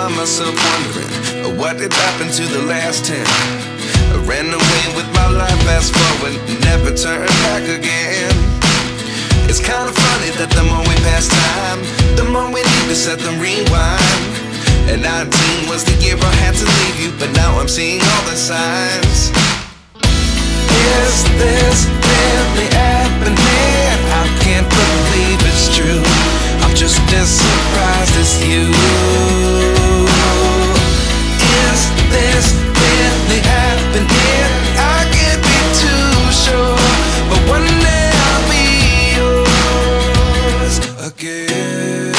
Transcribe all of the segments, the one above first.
find myself wondering what did happen to the last 10. I ran away with my life, fast forward, never turn back again. It's kind of funny that the more we pass time, the more we need to set them rewind. And 19 was the year I had to leave you, but now I'm seeing all the signs. Is this really happening? I can't believe it's true. I'm just as surprised as you. Is this really happening? I can't be too sure, but one day I'll be yours again.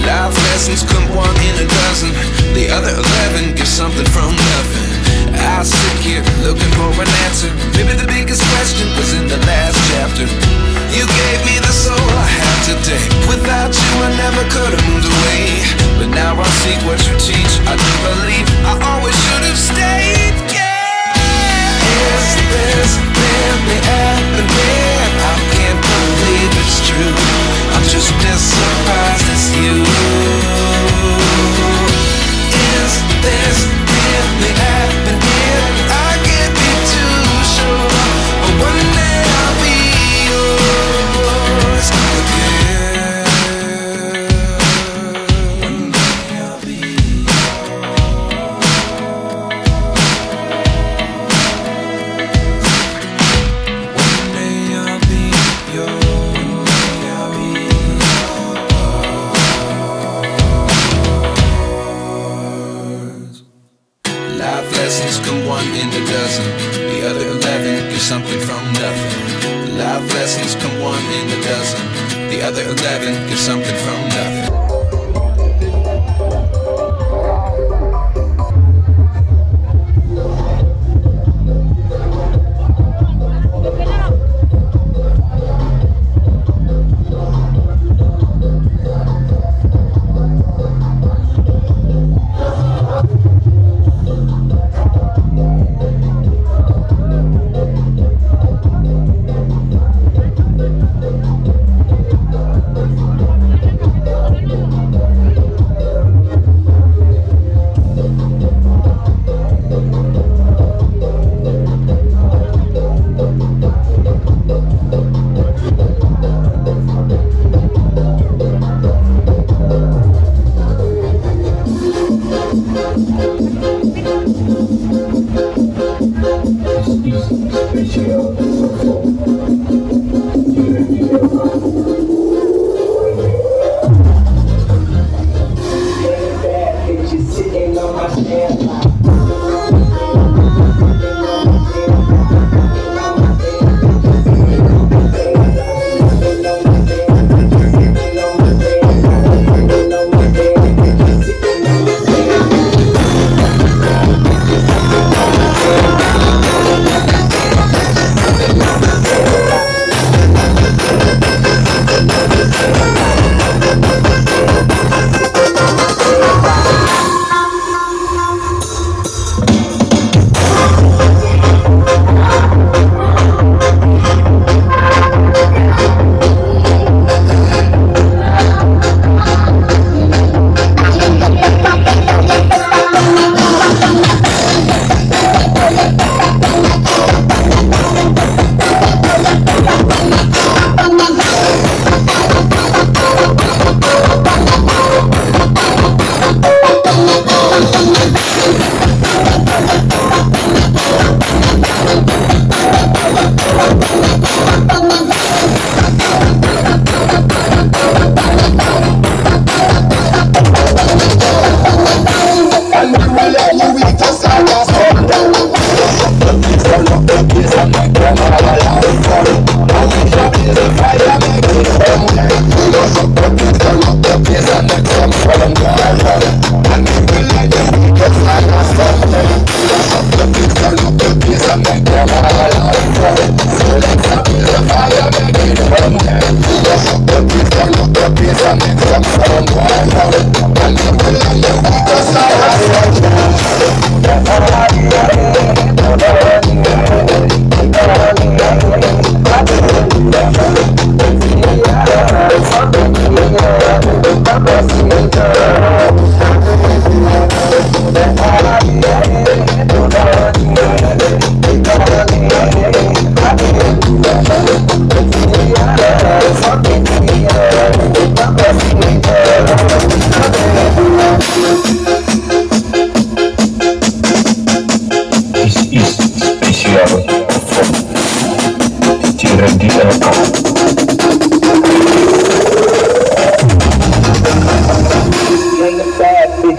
Life lessons come one in a dozen, the other 11 give something from nothing. I sit here looking for an answer. Maybe the biggest question was in the last chapter. You gave me the soul I have today. Without you I never could have moved away. But now I see what you teach. I do believe I always should have stayed. Yeah. Is this really happening? I can't believe it's true. I'm just as surprised as you. Is this really happening? I can't be too sure, but one day I'll be yours again. One day I'll be yours. One day I'll be yours. Life lessons come one in a dozen, the other 11 give something from nothing. Life lessons come one in a dozen, the other 11 give something from nothing.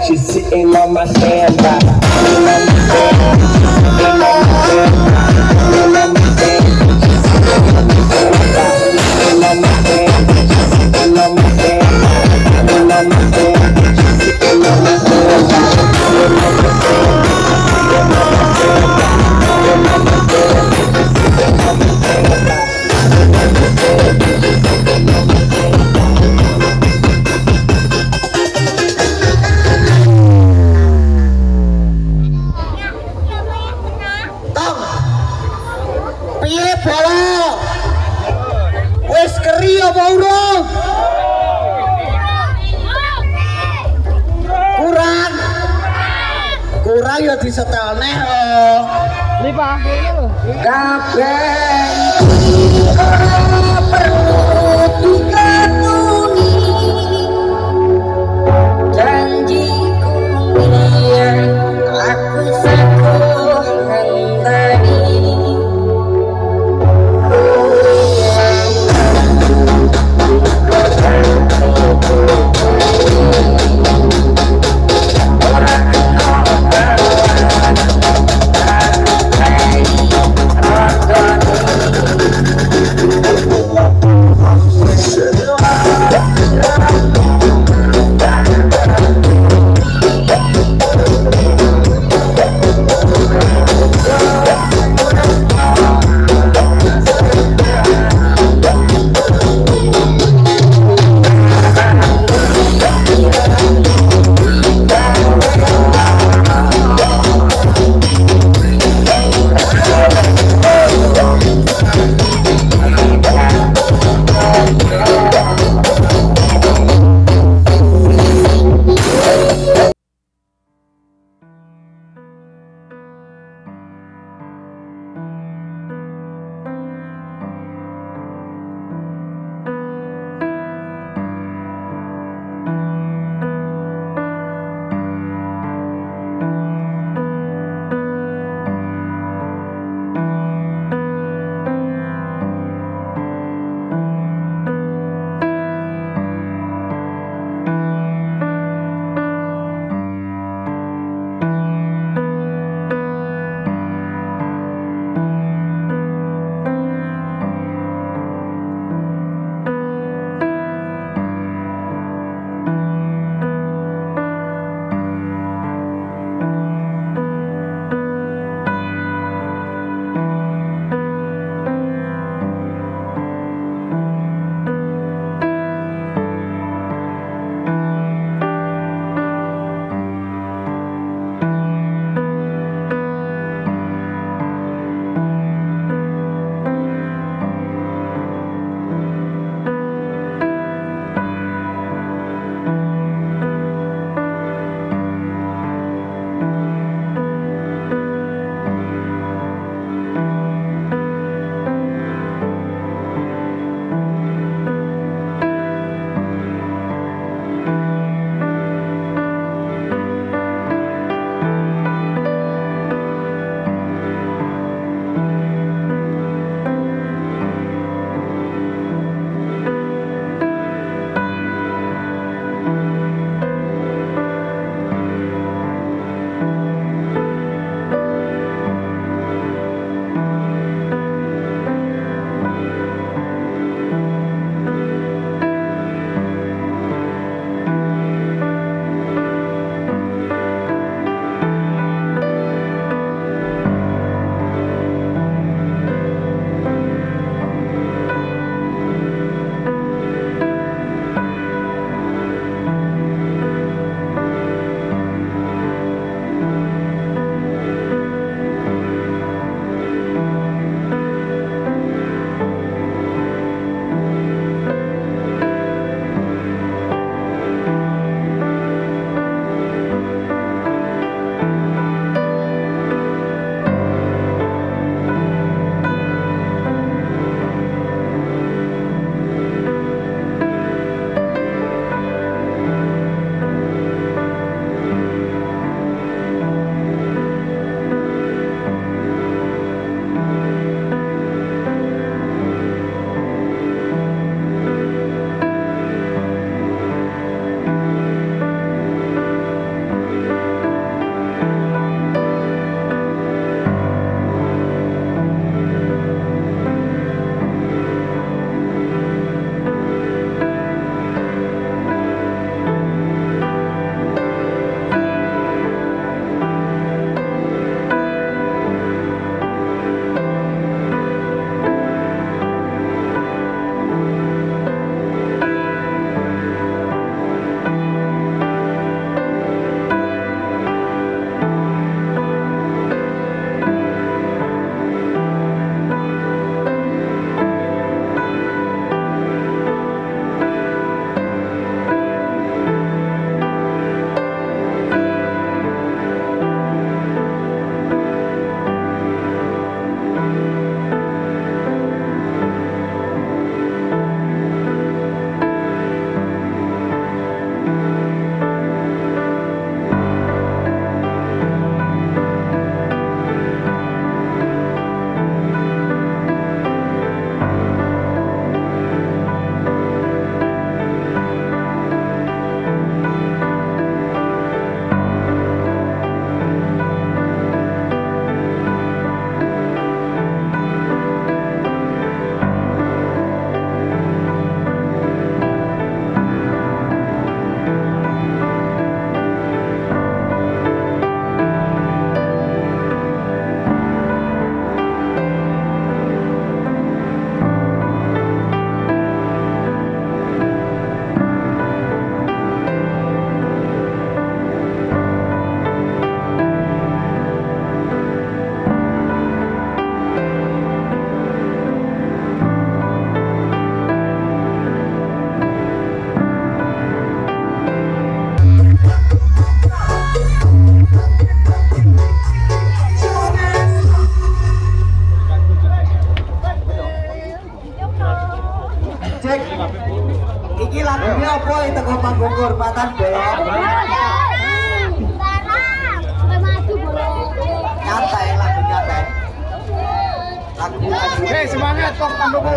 She's sitting on my standby. Sitting on my standby. Sitting on my standby. Sitting on my standby. Sitting on my standby. Sitting on my standby. Sitting on my standby. Sitting on my standby. Sitting on my standby. Sitting on my standby. Piye bolo? Wis keri apa urung? Kurang ya disetelne oh. Ini Pak, kabeh ora perlu dikatuni. Janjiku biyen aku sakuh ngendani.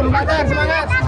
Blitar semangat.